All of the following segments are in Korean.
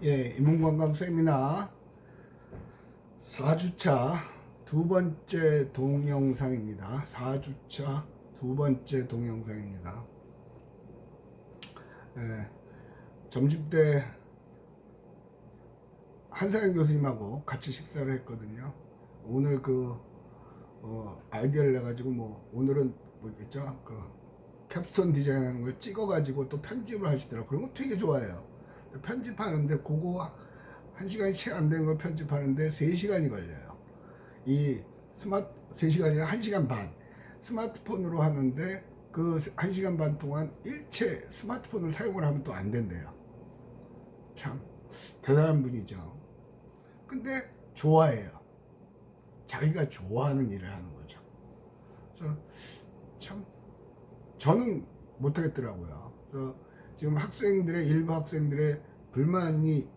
예, 인문관광 세미나 4주차 두 번째 동영상입니다. 4주차 두 번째 동영상입니다. 예, 점심때 한상현 교수님하고 같이 식사를 했거든요. 오늘 아이디어를 내가지고 오늘은 뭐겠죠? 캡스톤 디자인하는 걸 찍어가지고 또 편집을 하시더라고요. 그런 거 되게 좋아해요. 편집하는데 그거 1시간이 채 안 되는 걸 편집하는데 3시간이 걸려요. 3시간이나 1시간 반. 스마트폰으로 하는데 그 1시간 반 동안 일체 스마트폰을 사용을 하면 또 안 된대요. 참 대단한 분이죠. 근데 좋아해요. 자기가 좋아하는 일을 하는 거죠. 그래서 참 저는 못하겠더라고요. 그래서 지금 일부 학생들의 불만이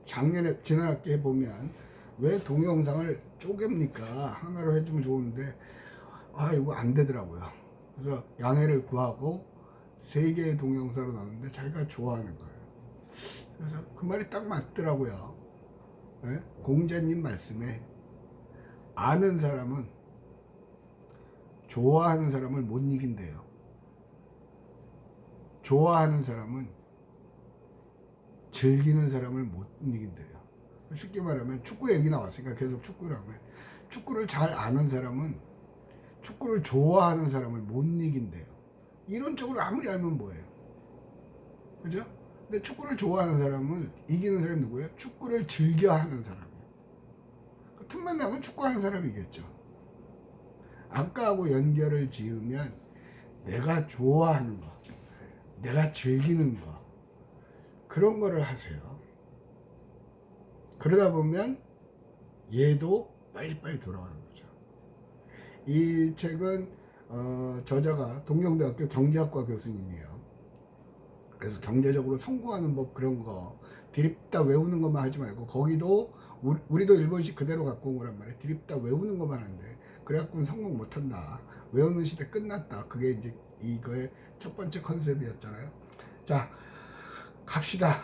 작년에 지난학기에 보면 왜 동영상을 쪼갭니까? 하나로 해주면 좋은데 이거 안 되더라고요. 그래서 양해를 구하고 3개의 동영상으로 나왔는데 자기가 좋아하는 거예요. 그래서 그 말이 딱 맞더라고요. 네? 공자님 말씀에 아는 사람은 좋아하는 사람을 못 이긴대요. 좋아하는 사람은 즐기는 사람을 못 이긴대요. 쉽게 말하면 축구 얘기 나왔으니까 계속 축구를 하면 축구를 잘 아는 사람은 축구를 좋아하는 사람을 못 이긴대요. 이론적으로 아무리 알면 뭐예요? 그죠? 근데 축구를 좋아하는 사람을 이기는 사람이 누구예요? 축구를 즐겨하는 사람이에요. 틈만 나면 축구하는 사람이겠죠. 아까하고 연결을 지으면 내가 좋아하는 거, 내가 즐기는 거, 그런 거를 하세요. 그러다 보면 얘도 빨리빨리 돌아가는 거죠. 이 책은 저자가 동경대학교 경제학과 교수님이에요. 그래서 경제적으로 성공하는 법 그런 거 드립다 외우는 것만 하지 말고, 거기도 우리도 일본식 그대로 갖고 온 거란 말이에요. 드립다 외우는 것만 하는데 그래갖고는 성공 못한다, 외우는 시대 끝났다. 그게 이제 이거의 첫 번째 컨셉이었잖아요. 자, 갑시다.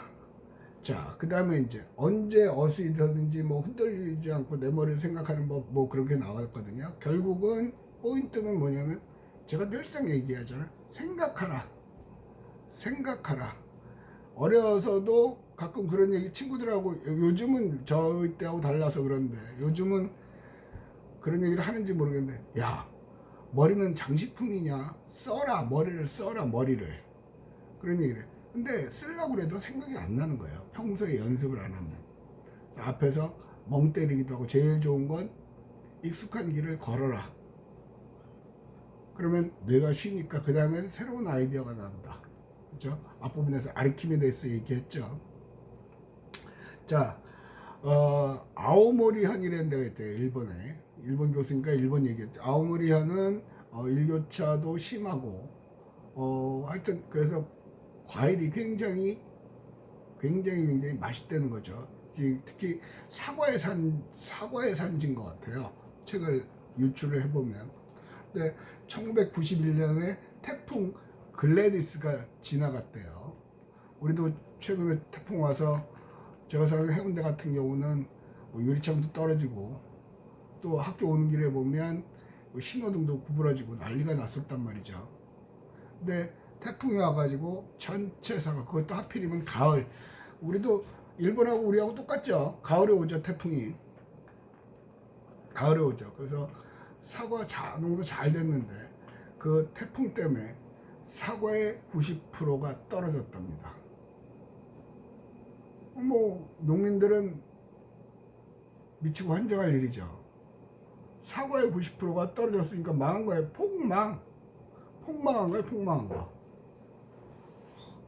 자, 그 다음에 이제 언제 어디서든지 흔들리지 않고 내 머리를 생각하는 법 그런 게 나왔거든요. 결국은 포인트는 뭐냐면 제가 늘상 얘기하잖아요. 생각하라. 어려서도 가끔 그런 얘기 친구들하고, 요즘은 저희 때하고 달라서 그런데 요즘은 그런 얘기를 하는지 모르겠는데, 야, 머리는 장식품이냐, 머리를 써라. 그런 얘기를 해. 근데 쓰려고 그래도 생각이 안 나는 거예요. 평소에 연습을 안 하면. 앞에서 멍 때리기도 하고, 제일 좋은 건 익숙한 길을 걸어라. 그러면 뇌가 쉬니까 그 다음엔 새로운 아이디어가 난다. 그렇죠? 앞부분에서 아르키메데스 얘기했죠. 자, 아오모리현이라는 데가 있대요. 일본에. 일본 교수니까 일본 얘기했죠. 아오모리현은 일교차도 심하고, 하여튼 그래서 과일이 굉장히 맛있다는 거죠. 특히 사과의 산지인 것 같아요. 책을 유출을 해보면. 근데 1991년에 태풍 글래디스가 지나갔대요. 우리도 최근에 태풍 와서 제가 사는 해운대 같은 경우는 유리창도 떨어지고, 또 학교 오는 길에 보면 신호등도 구부러지고 난리가 났었단 말이죠. 근데 태풍이 와가지고 전체 사과, 그것도 하필이면 가을, 우리도 일본하고 우리하고 똑같죠. 가을에 오죠. 태풍이 가을에 오죠. 그래서 사과 농사 잘 됐는데 그 태풍 때문에 사과의 90%가 떨어졌답니다. 농민들은 미치고 환장할 일이죠. 사과의 90%가 떨어졌으니까 망한 거예요. 폭망한 거예요. 폭망한 거.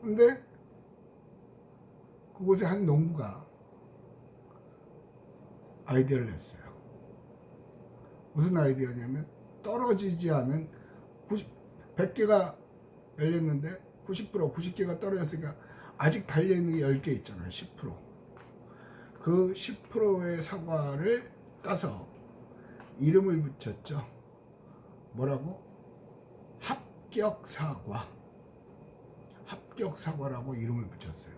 근데 그곳에 한 농부가 아이디어를 냈어요. 무슨 아이디어냐면, 떨어지지 않은 100개가 열렸는데 90개가 떨어졌으니까 아직 달려있는 게 10개 있잖아요. 10%. 그 10%의 사과를 따서 이름을 붙였죠. 뭐라고? 합격사과라고 이름을 붙였어요.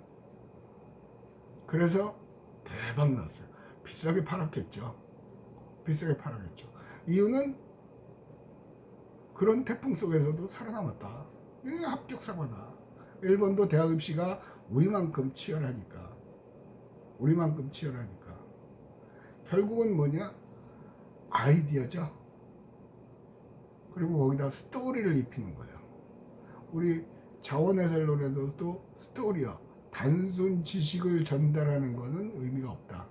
그래서 대박 났어요. 비싸게 팔았겠죠. 비싸게 팔았겠죠. 이유는 그런 태풍 속에서도 살아남았다. 이게 합격 사과다. 일본도 대학 입시가 우리만큼 치열하니까. 결국은 뭐냐? 아이디어죠. 그리고 거기다 스토리를 입히는 거예요. 우리 자원해설론에서도 스토리야. 단순 지식을 전달하는 것은 의미가 없다.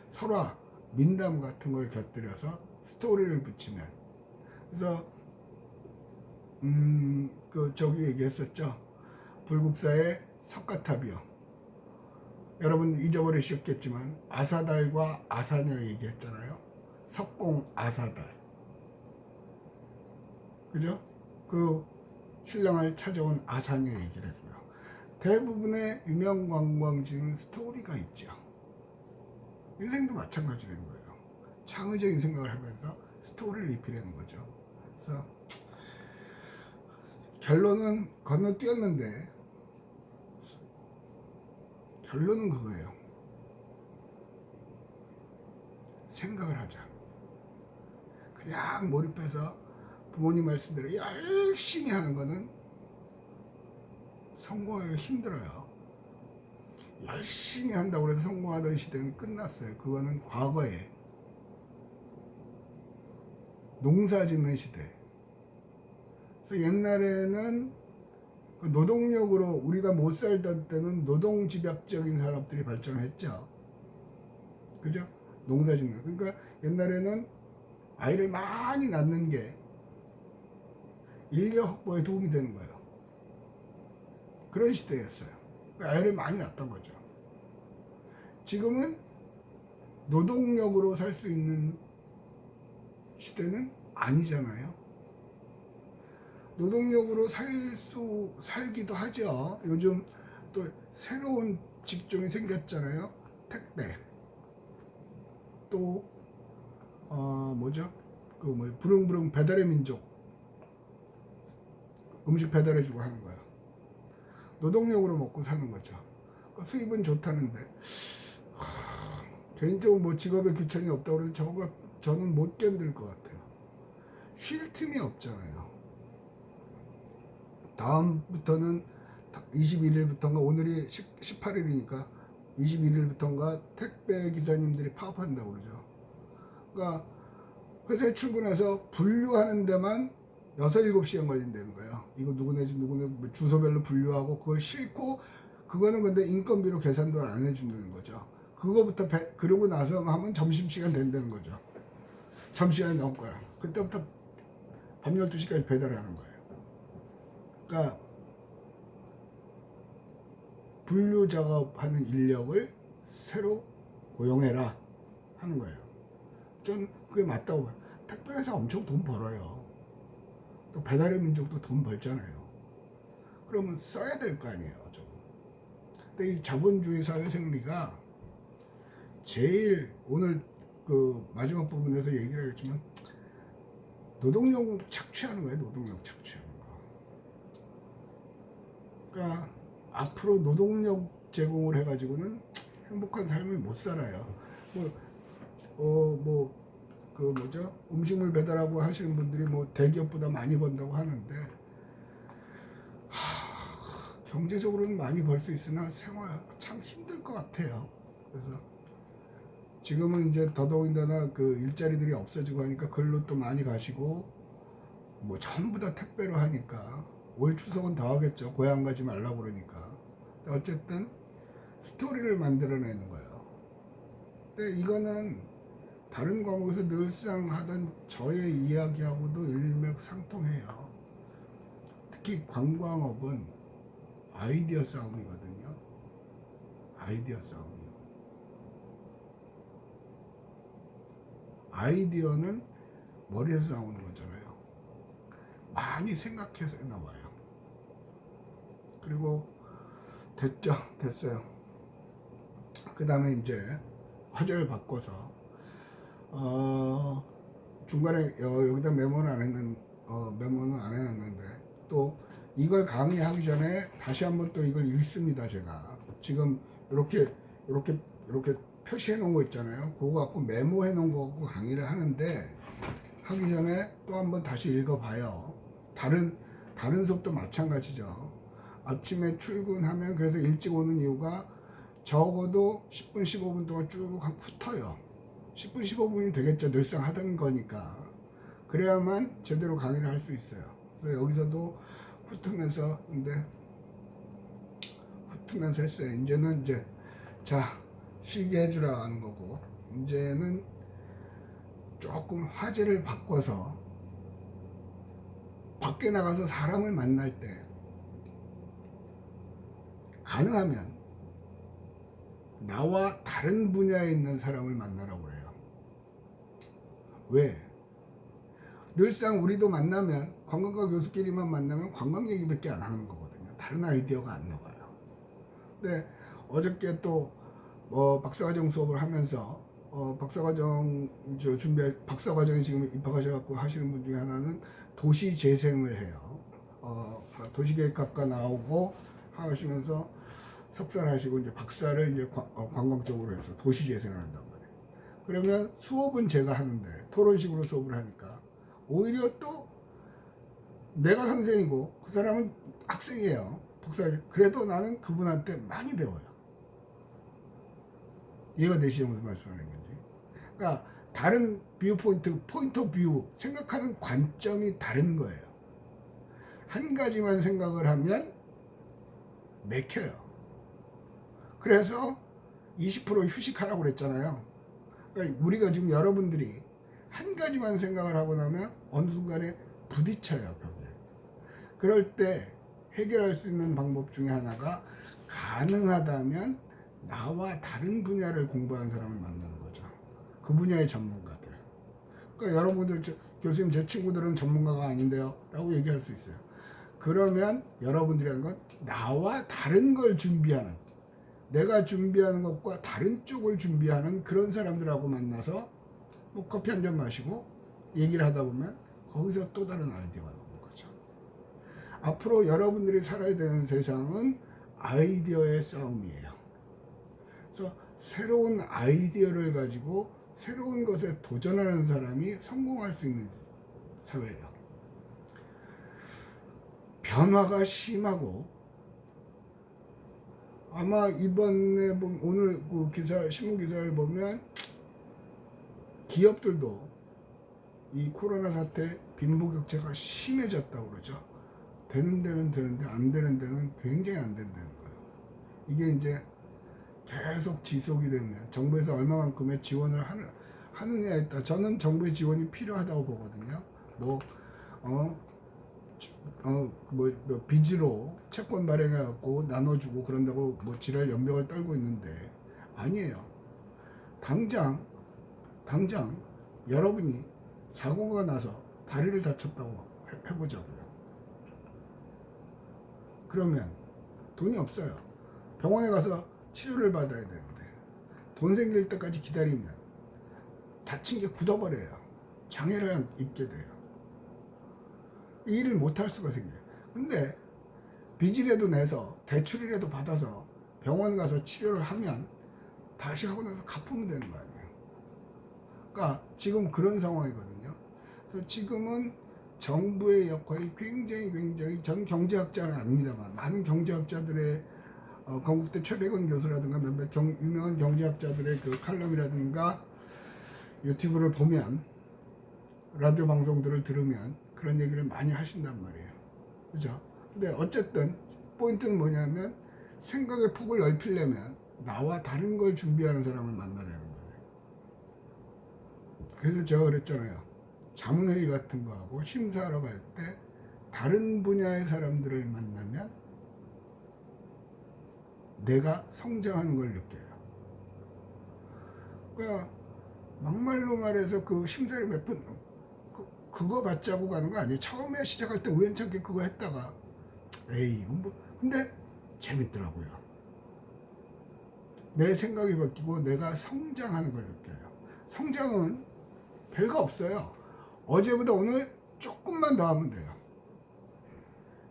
설화, 민담 같은 걸 곁들여서 스토리를 붙이면. 그래서 저기 얘기했었죠. 불국사의 석가탑이요. 여러분 잊어버리셨겠지만 아사달과 아사녀 얘기했잖아요. 석공 아사달. 그죠? 그 신랑을 찾아온 아사녀 얘기를 했고요. 대부분의 유명 관광지는 스토리가 있죠. 인생도 마찬가지인 거예요. 창의적인 생각을 하면서 스토리를 입히려는 거죠. 그래서 결론은 건너뛰었는데 결론은 그거예요. 생각을 하자. 그냥 몰입해서 부모님 말씀대로 열심히 하는 거는 성공하기가 힘들어요. 열심히 한다고 해서 성공하던 시대는 끝났어요. 그거는 과거에 농사 짓는 시대. 그래서 옛날에는 그 노동력으로 우리가 못 살던 때는 노동집약적인 산업들이 발전을 했죠. 그죠? 농사 짓는. 그러니까 옛날에는 아이를 많이 낳는 게 인력 확보에 도움이 되는 거예요. 그런 시대였어요. 아이를 많이 낳았던 거죠. 지금은 노동력으로 살 수 있는 시대는 아니잖아요. 노동력으로 살기도 하죠. 요즘 또 새로운 직종이 생겼잖아요. 택배. 또 뭐죠? 부릉부릉 배달의 민족. 음식 배달해주고 하는 거예요. 노동력으로 먹고 사는 거죠. 수입은 좋다는데 개인적으로 뭐 직업에 귀천이 없다고 그래서 저는 못 견딜 것 같아요. 쉴 틈이 없잖아요. 다음부터는 21일부터인가 오늘이 18일이니까 21일부터인가 택배 기사님들이 파업한다고 그러죠. 그러니까 회사에 출근해서 분류하는 데만 6, 7시간 걸린다는 거예요. 이거 누구네 집 누구네 주소별로 분류하고 그걸 싣고 그거는 근데 인건비로 계산도 안 해준다는 거죠. 그거부터 그러고 나서 하면 점심시간 된다는 거죠. 점심시간이 넘을 거야. 그때부터 밤 12시까지 배달하는 거예요. 그러니까 분류 작업하는 인력을 새로 고용해라 하는 거예요. 전 그게 맞다고 봐요. 택배회사 엄청 돈 벌어요. 또 배달의 민족도 돈 벌잖아요. 그러면 써야 될 거 아니에요. 좀. 근데 이 자본주의 사회 생리가 제일 오늘 그 마지막 부분에서 얘기를 하겠지만 노동력 착취하는 거예요. 노동력 착취하는 거. 그러니까 앞으로 노동력 제공을 해가지고는 행복한 삶을 못 살아요. 음식물 배달하고 하시는 분들이 뭐 대기업보다 많이 번다고 하는데 경제적으로는 많이 벌 수 있으나 생활 참 힘들 것 같아요. 그래서 지금은 이제 더더군다나 그 일자리들이 없어지고 하니까 글로 또 많이 가시고 뭐 전부 다 택배로 하니까 올 추석은 더 하겠죠. 고향 가지 말라고 그러니까. 어쨌든 스토리를 만들어내는 거예요. 근데 이거는 다른 과목에서 늘상 하던 저의 이야기하고도 일맥상통해요. 특히 관광업은 아이디어 싸움이거든요. 아이디어 싸움이요. 아이디어는 머리에서 나오는 거잖아요. 많이 생각해서 나와요. 그리고 됐어요. 그 다음에 이제 화제를 바꿔서 중간에 여기다 메모는 안 해놨는데 또 이걸 강의하기 전에 다시 한번 또 이걸 읽습니다. 제가 지금 이렇게 이렇게 표시해 놓은 거 있잖아요. 그거 갖고 메모해 놓은 거 갖고 강의를 하는데, 하기 전에 또 한번 다시 읽어봐요. 다른 수업도 마찬가지죠. 아침에 출근하면, 그래서 일찍 오는 이유가 적어도 10분 15분 동안 쭉 훑어요. 10분 15분이 되겠죠. 늘상 하던 거니까. 그래야만 제대로 강의를 할 수 있어요. 그래서 여기서도 훑으면서 했어요. 이제는 자, 쉬게 해주라 하는 거고, 이제는 조금 화제를 바꿔서 밖에 나가서 사람을 만날 때 가능하면 나와 다른 분야에 있는 사람을 만나라고 그래요. 왜? 늘상 우리도 만나면, 관광가 교수끼리만 만나면 관광 얘기밖에 안 하는 거거든요. 다른 아이디어가 안 나와요. 근데 어저께 또 박사과정 수업을 하면서 박사과정이 지금 입학하셔갖고 하시는 분 중에 하나는 도시재생을 해요. 도시계획학과 나오고 하시면서 석사를 하시고 이제 박사를 이제 관광 쪽으로 해서 도시재생을 한단 말이에요. 그러면 수업은 제가 하는데 토론식으로 수업을 하니까 오히려 또 내가 선생이고 그 사람은 학생이에요. 그래도 나는 그분한테 많이 배워요. 이해가 되시죠? 무슨 말씀하는 건지. 그러니까 다른 포인트 오브 뷰, 생각하는 관점이 다른 거예요. 한 가지만 생각을 하면 맥혀요. 그래서 20% 휴식하라고 그랬잖아요. 그러니까 우리가 지금 여러분들이 한 가지만 생각을 하고 나면 어느 순간에 부딪혀요, 벽에. 그럴 때 해결할 수 있는 방법 중에 하나가, 가능하다면 나와 다른 분야를 공부하는 사람을 만나는 거죠. 그 분야의 전문가들. 그러니까 여러분들, 교수님 제 친구들은 전문가가 아닌데요 라고 얘기할 수 있어요. 그러면 여러분들이라는 건 나와 다른 걸 준비하는, 내가 준비하는 것과 다른 쪽을 준비하는 그런 사람들하고 만나서 뭐 커피 한 잔 마시고 얘기를 하다 보면 거기서 또 다른 아이디어가 나오는 거죠. 앞으로 여러분들이 살아야 되는 세상은 아이디어의 싸움이에요. 그래서 새로운 아이디어를 가지고 새로운 것에 도전하는 사람이 성공할 수 있는 사회예요. 변화가 심하고, 아마 이번에 오늘 그 신문 기사를 보면 기업들도 이 코로나 사태 빈부격차가 심해졌다고 그러죠. 되는 데는 되는데 안 되는 데는 굉장히 안 된다는 거예요. 이게 이제 계속 지속이 되면 정부에서 얼마만큼의 지원을 하느냐에 따라, 저는 정부의 지원이 필요하다고 보거든요. 빚으로 채권 발행해갖고 나눠주고 그런다고 지랄 연병을 떨고 있는데, 아니에요. 당장 여러분이 사고가 나서 다리를 다쳤다고 해보자고요. 그러면 돈이 없어요. 병원에 가서 치료를 받아야 되는데 돈 생길 때까지 기다리면 다친 게 굳어버려요. 장애를 입게 돼요. 이 일을 못할 수가 생겨요. 근데 빚이라도 내서 대출이라도 받아서 병원 가서 치료를 하면 다시 하고 나서 갚으면 되는 거 아니에요. 그러니까 지금 그런 상황이거든요. 그래서 지금은 정부의 역할이 굉장히, 전 경제학자는 아닙니다만 많은 경제학자들의 건국대 최백원 교수라든가 몇몇 유명한 경제학자들의 그 칼럼이라든가 유튜브를 보면, 라디오 방송들을 들으면 그런 얘기를 많이 하신단 말이에요. 그죠? 근데 어쨌든 포인트는 뭐냐면, 생각의 폭을 넓히려면 나와 다른 걸 준비하는 사람을 만나라는 거예요. 그래서 제가 그랬잖아요. 자문회의 같은 거 하고 심사하러 갈 때 다른 분야의 사람들을 만나면 내가 성장하는 걸 느껴요. 그러니까 막말로 말해서 그 심사를 몇 번 그거 받자고 가는 거 아니에요. 처음에 시작할 때 우연찮게 그거 했다가 에이 이건 뭐, 근데 재밌더라고요. 내 생각이 바뀌고 내가 성장하는 걸 느껴요. 성장은 별거 없어요. 어제보다 오늘 조금만 더 하면 돼요.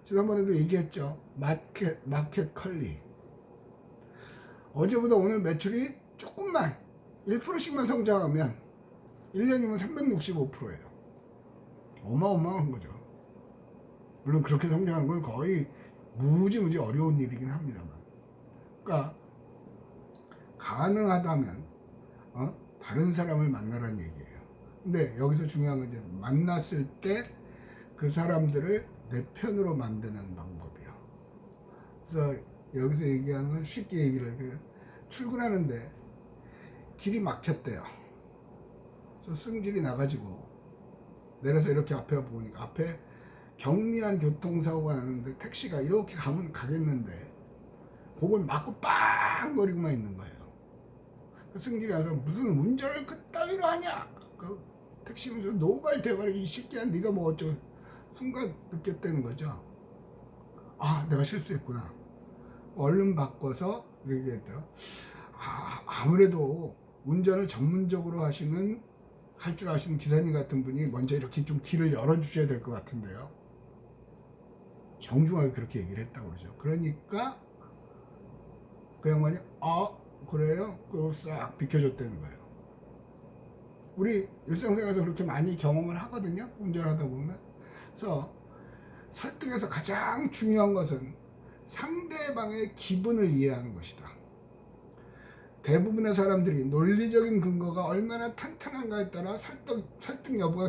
지난번에도 얘기했죠. 마켓 컬리. 어제보다 오늘 매출이 조금만 1%씩만 성장하면 1년이면 365%예요. 어마어마한 거죠. 물론 그렇게 성장하는 건 거의 무지무지 어려운 일이긴 합니다만. 그러니까 가능하다면 다른 사람을 만나라는 얘기예요. 근데 여기서 중요한 건 이제 만났을 때 그 사람들을 내 편으로 만드는 방법이요. 그래서 여기서 얘기하는 건 쉽게 얘기를 해요. 출근하는데 길이 막혔대요. 그래서 승질이 나가지고 내려서 이렇게 앞에 보니까 앞에 경미한 교통사고가 나는데 택시가 이렇게 가면 가겠는데 그걸 막고 빵거리고만 있는 거예요. 그 승질이 나서 무슨 운전을 그따위로 하냐? 그 택시 운전 노발 대발 이 새끼야 네가 뭐 어쩌고 순간 느꼈다는 거죠. 아 내가 실수했구나. 얼른 바꿔서 이렇게 했대요. 아무래도 운전을 전문적으로 할 줄 아시는 기사님 같은 분이 먼저 이렇게 좀 길을 열어주셔야 될 것 같은데요. 정중하게 그렇게 얘기를 했다고 그러죠. 그러니까 그 양반이 그래요? 그거 싹 비켜줬다는 거예요. 우리 일상생활에서 그렇게 많이 경험을 하거든요. 운전하다 보면. 그래서 설득에서 가장 중요한 것은 상대방의 기분을 이해하는 것이다. 대부분의 사람들이 논리적인 근거가 얼마나 탄탄한가에 따라 설득 여부가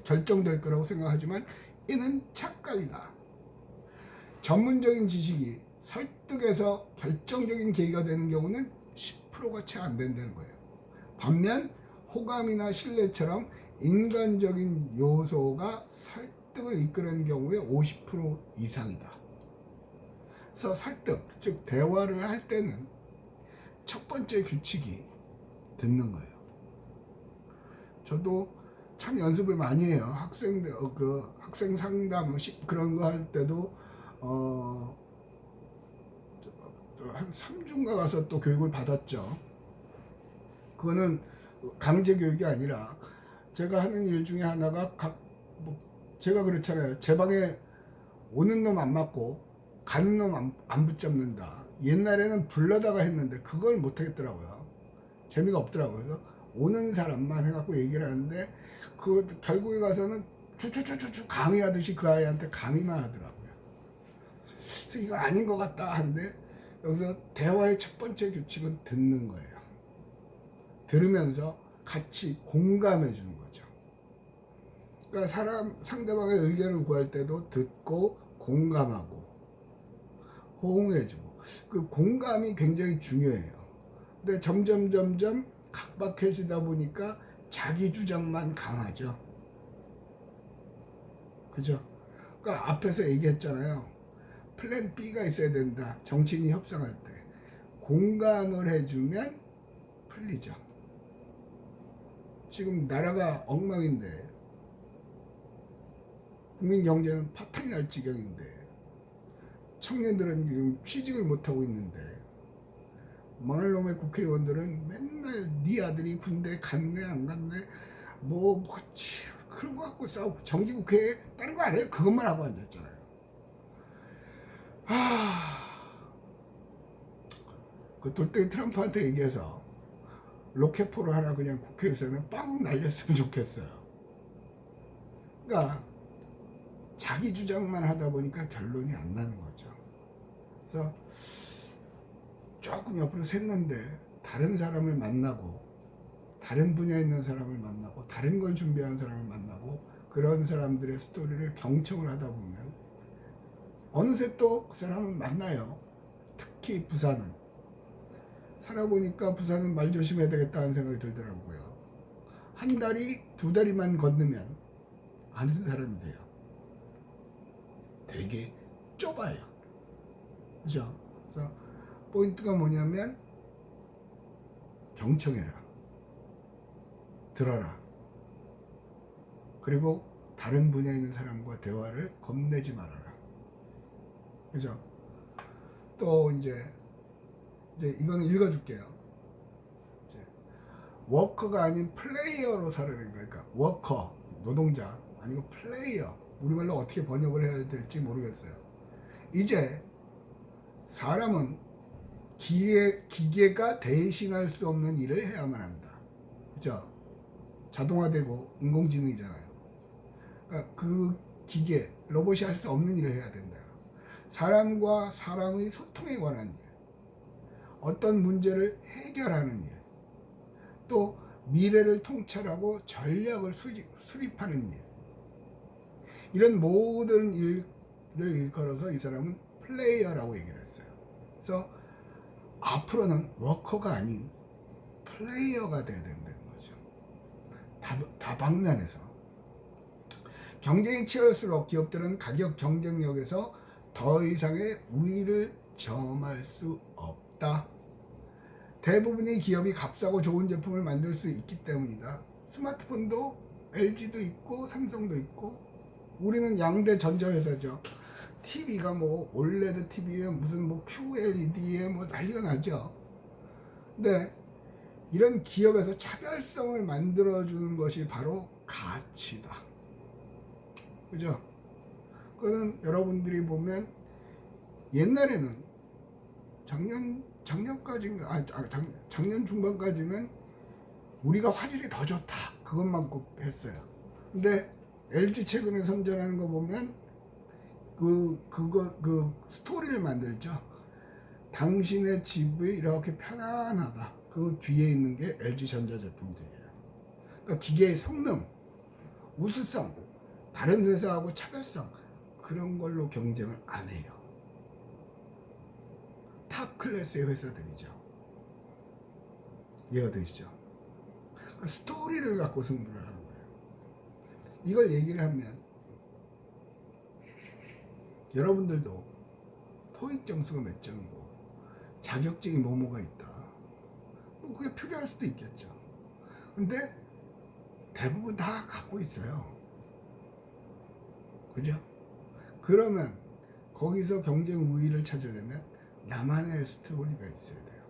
결정될 거라고 생각하지만 이는 착각이다. 전문적인 지식이 설득에서 결정적인 계기가 되는 경우는 10%가 채 안 된다는 거예요. 반면 호감이나 신뢰처럼 인간적인 요소가 설득을 이끄는 경우에 50% 이상이다. 그래서 설득, 즉 대화를 할 때는 첫 번째 규칙이 듣는 거예요. 저도 참 연습을 많이 해요. 학생 상담 그런 거 할 때도 한 3주인가 가서 또 교육을 받았죠. 그거는 강제 교육이 아니라 제가 하는 일 중에 하나가 제가 그렇잖아요. 제 방에 오는 놈 안 맞고 가는 놈 안 붙잡는다. 옛날에는 불러다가 했는데 그걸 못 하겠더라고요. 재미가 없더라고요. 그래서 오는 사람만 해갖고 얘기를 하는데 그 결국에 가서는 추추추추추 강의하듯이 그 아이한테 강의만 하더라고요. 그래서 이거 아닌 것 같다 하는데 여기서 대화의 첫 번째 규칙은 듣는 거예요. 들으면서 같이 공감해 주는 거죠. 그러니까 상대방의 의견을 구할 때도 듣고 공감하고 호응해주고 그 공감이 굉장히 중요해요. 근데 점점 각박해지다 보니까 자기 주장만 강하죠. 그죠? 그러니까 앞에서 얘기했잖아요. 플랜 B가 있어야 된다. 정치인이 협상할 때 공감을 해주면 풀리죠. 지금 나라가 엉망인데 국민 경제는 파탄이 날 지경인데 청년들은 지금 취직을 못하고 있는데 망할 놈의 국회의원들은 맨날 네 아들이 군대 갔네 안 갔네 그런 거 갖고 싸우고 정기국회에 다른 거 안 해요. 그것만 하고 앉았잖아요. 그 돌덩이 트럼프한테 얘기해서 로켓포를 하나 그냥 국회에서는 빵 날렸으면 좋겠어요. 그러니까 자기 주장만 하다 보니까 결론이 안 나는 거죠. 그래서 조금 옆으로 샜는데 다른 사람을 만나고 다른 분야에 있는 사람을 만나고 다른 걸 준비하는 사람을 만나고 그런 사람들의 스토리를 경청을 하다 보면 어느새 또 그 사람을 만나요. 특히 부산은 살아보니까 부산은 말 조심해야 되겠다는 생각이 들더라고요. 한 다리 두 다리만 건너면 아는 사람이 돼요. 되게 좁아요. 그죠? 그래서 포인트가 뭐냐면 경청해라. 들어라. 그리고 다른 분야에 있는 사람과 대화를 겁내지 말아라. 그죠? 또 이제 이거는 읽어줄게요. 워커가 아닌 플레이어로 살아라는 거예요. 그러니까 워커, 노동자 아니고 플레이어. 우리말로 어떻게 번역을 해야 될지 모르겠어요. 이제 사람은 기계가 대신할 수 없는 일을 해야만 한다. 그죠? 자동화되고 인공지능이잖아요. 그러니까 그 기계, 로봇이 할 수 없는 일을 해야 된다. 사람과 사람의 소통에 관한 일, 어떤 문제를 해결하는 일, 또 미래를 통찰하고 전략을 수립하는 일, 이런 모든 일을 일컬어서 이 사람은 플레이어라고 얘기를 했어요. 그래서 앞으로는 워커가 아닌 플레이어가 돼야 된다는 거죠. 다방면에서. 경쟁이 치열수록 기업들은 가격 경쟁력에서 더 이상의 우위를 점할 수 없다. 대부분의 기업이 값싸고 좋은 제품을 만들 수 있기 때문이다. 스마트폰도 LG도 있고 삼성도 있고, 우리는 양대 전자회사죠. TV가 뭐 올레드 TV에 무슨 뭐 QLED에 뭐 난리가 나죠. 근데 이런 기업에서 차별성을 만들어주는 것이 바로 가치다. 그죠? 그거는 여러분들이 보면 옛날에는 작년 중반까지는 우리가 화질이 더 좋다 그것만 꼭 했어요. 근데 LG 최근에 선전하는 거 보면 그 스토리를 만들죠. 당신의 집이 이렇게 편안하다. 그 뒤에 있는 게 LG 전자 제품들이에요. 그러니까 기계의 성능, 우수성, 다른 회사하고 차별성, 그런 걸로 경쟁을 안 해요. 탑 클래스의 회사들이죠. 이해가 되시죠? 그러니까 스토리를 갖고 승부를 하는 거예요. 이걸 얘기를 하면 여러분들도 토익 점수가 몇 점이고 자격증이 뭐뭐가 있다. 뭐 그게 필요할 수도 있겠죠. 근데 대부분 다 갖고 있어요. 그죠? 그러면 거기서 경쟁 우위를 찾으려면 나만의 스토리가 있어야 돼요.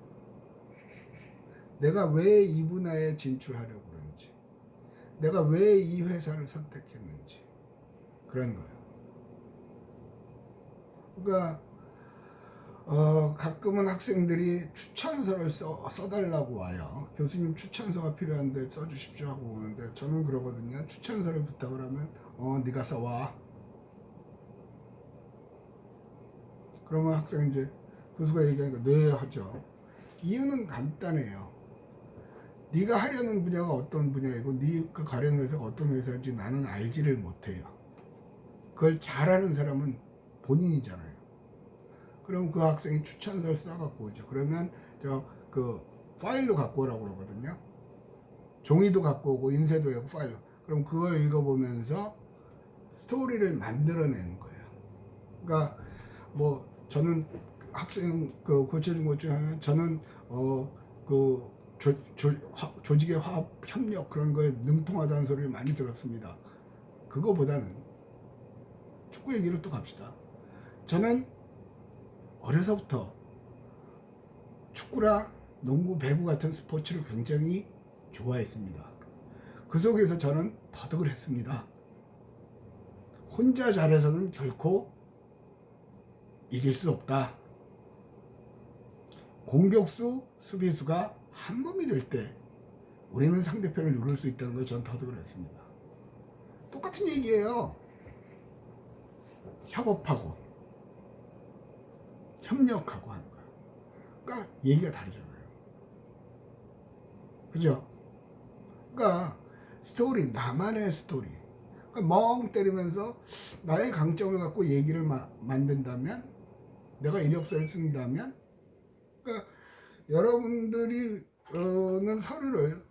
내가 왜 이 분야에 진출하려고 그러는지, 내가 왜 이 회사를 선택했는지, 그런 거예요. 그러니까 가끔은 학생들이 추천서를 써달라고 와요. 교수님 추천서가 필요한데 써주십시오 하고 오는데, 저는 그러거든요. 추천서를 부탁을 하면 네가 써와. 그러면 학생이 이제 교수가 얘기하니까 네 하죠. 이유는 간단해요. 네가 하려는 분야가 어떤 분야이고 네가 가려는 회사가 어떤 회사인지 나는 알지를 못해요. 그걸 잘하는 사람은 본인이잖아요. 그럼 그 학생이 추천서를 써갖고 오죠. 그러면 그 파일로 갖고 오라고 그러거든요. 종이도 갖고 오고 인쇄도 하고 파일로. 그럼 그걸 읽어보면서 스토리를 만들어내는 거예요. 그러니까 뭐 저는 학생 그 고쳐준 것 중에 하나는, 저는 그 조직의 화합 협력 그런 거에 능통하다는 소리를 많이 들었습니다. 그거보다는 축구 얘기로 또 갑시다. 저는 어려서부터 축구랑 농구, 배구 같은 스포츠를 굉장히 좋아했습니다. 그 속에서 저는 터득을 했습니다. 혼자 잘해서는 결코 이길 수 없다. 공격수, 수비수가 한 몸이 될 때 우리는 상대편을 누를 수 있다는 걸 전 터득을 했습니다. 똑같은 얘기예요. 협업하고 협력하고 하는 거예요. 그러니까 얘기가 다르잖아요. 그죠? 그러니까 스토리, 나만의 스토리. 그러니까 멍 때리면서 나의 강점을 갖고 얘기를 만든다면, 내가 이력서를 쓴다면, 그러니까 여러분들이 는 서류를,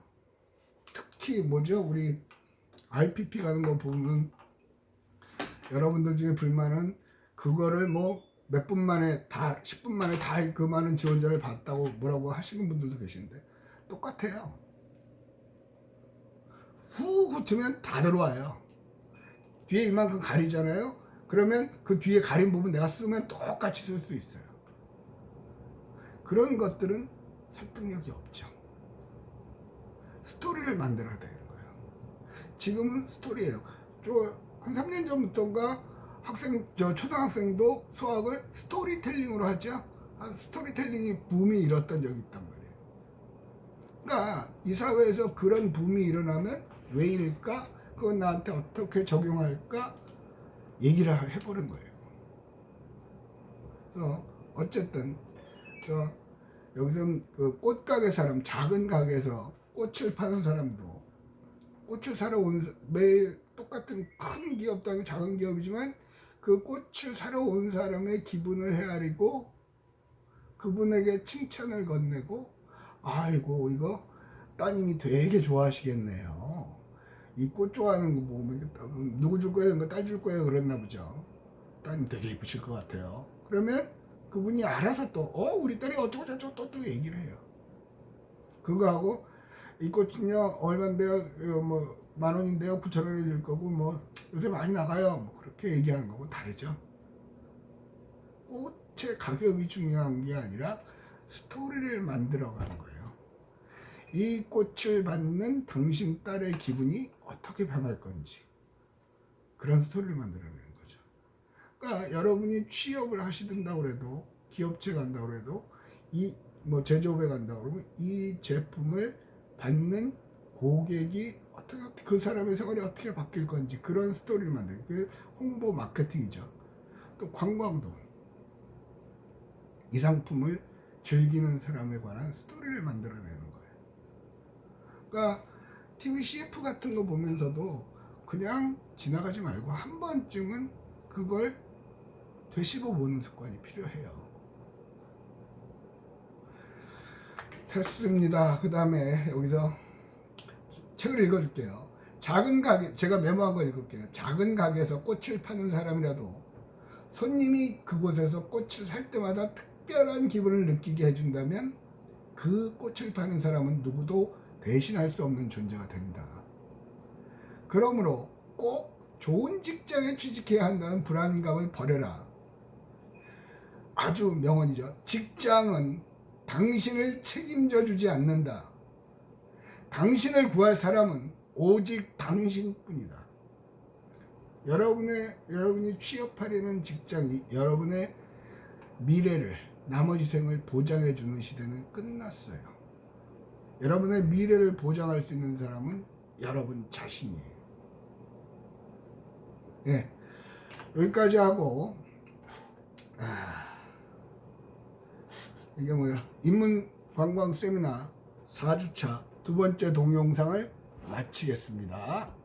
특히 뭐죠? 우리 IPP 가는 거 보면 여러분들 중에 불만은 그거를 뭐 몇 분 만에 다 10분 만에 다 그 많은 지원자를 봤다고 뭐라고 하시는 분들도 계신데 똑같아요. 후 붙으면 다 들어와요. 뒤에 이만큼 가리잖아요. 그러면 그 뒤에 가린 부분 내가 쓰면 똑같이 쓸 수 있어요. 그런 것들은 설득력이 없죠. 스토리를 만들어야 되는 거예요. 지금은 스토리예요. 한 3년 전부터인가 초등학생도 수학을 스토리텔링으로 하죠. 스토리텔링이 붐이 일었던 적이 있단 말이에요. 그러니까 이 사회에서 그런 붐이 일어나면 왜일까? 그건 나한테 어떻게 적용할까? 얘기를 해보는 거예요. 그래서 어쨌든 여기서 그 꽃가게 사람, 작은 가게에서 꽃을 파는 사람도 꽃을 사러 온, 매일 똑같은 큰 기업도 아니고 작은 기업이지만 그 꽃을 사러 온 사람의 기분을 헤아리고 그분에게 칭찬을 건네고, 아이고 이거 따님이 되게 좋아하시겠네요. 이 꽃 좋아하는 거 보면 누구 줄 거예요? 이거 딸 줄 거예요? 그랬나 보죠. 따님 되게 이쁘실 것 같아요. 그러면 그분이 알아서 또 우리 딸이 어쩌고 저쩌고 또 얘기를 해요. 그거하고 이 꽃은요 얼마인데요? 뭐 10,000원인데요, 9,000원에 줄 거고 뭐 요새 많이 나가요. 뭐 그렇게 얘기하는 거고 다르죠. 꽃의 가격이 중요한 게 아니라 스토리를 만들어가는 거예요. 이 꽃을 받는 당신 딸의 기분이 어떻게 변할 건지 그런 스토리를 만들어내는 거죠. 그러니까 여러분이 취업을 하시든다고 해도, 기업체 간다고 해도, 이 뭐 제조업에 간다고 그러면 이 제품을 받는 고객이 어떻게 그 사람의 생활이 어떻게 바뀔 건지 그런 스토리를 만드는 그 홍보 마케팅이죠. 또 관광도 이 상품을 즐기는 사람에 관한 스토리를 만들어내는 거예요. 그러니까 TV CF 같은 거 보면서도 그냥 지나가지 말고 한 번쯤은 그걸 되씹어 보는 습관이 필요해요. 됐습니다. 그 다음에 여기서 책을 읽어줄게요. 작은 가게, 제가 메모한 거 읽을게요. 작은 가게에서 꽃을 파는 사람이라도 손님이 그곳에서 꽃을 살 때마다 특별한 기분을 느끼게 해준다면 그 꽃을 파는 사람은 누구도 대신할 수 없는 존재가 된다. 그러므로 꼭 좋은 직장에 취직해야 한다는 불안감을 버려라. 아주 명언이죠. 직장은 당신을 책임져 주지 않는다. 당신을 구할 사람은 오직 당신뿐이다. 여러분이 취업하려는 직장이 여러분의 미래를, 나머지 생을 보장해 주는 시대는 끝났어요. 여러분의 미래를 보장할 수 있는 사람은 여러분 자신이에요. 네, 여기까지 하고 이게 뭐야? 인문 관광 세미나 4주차 두 번째 동영상을 마치겠습니다.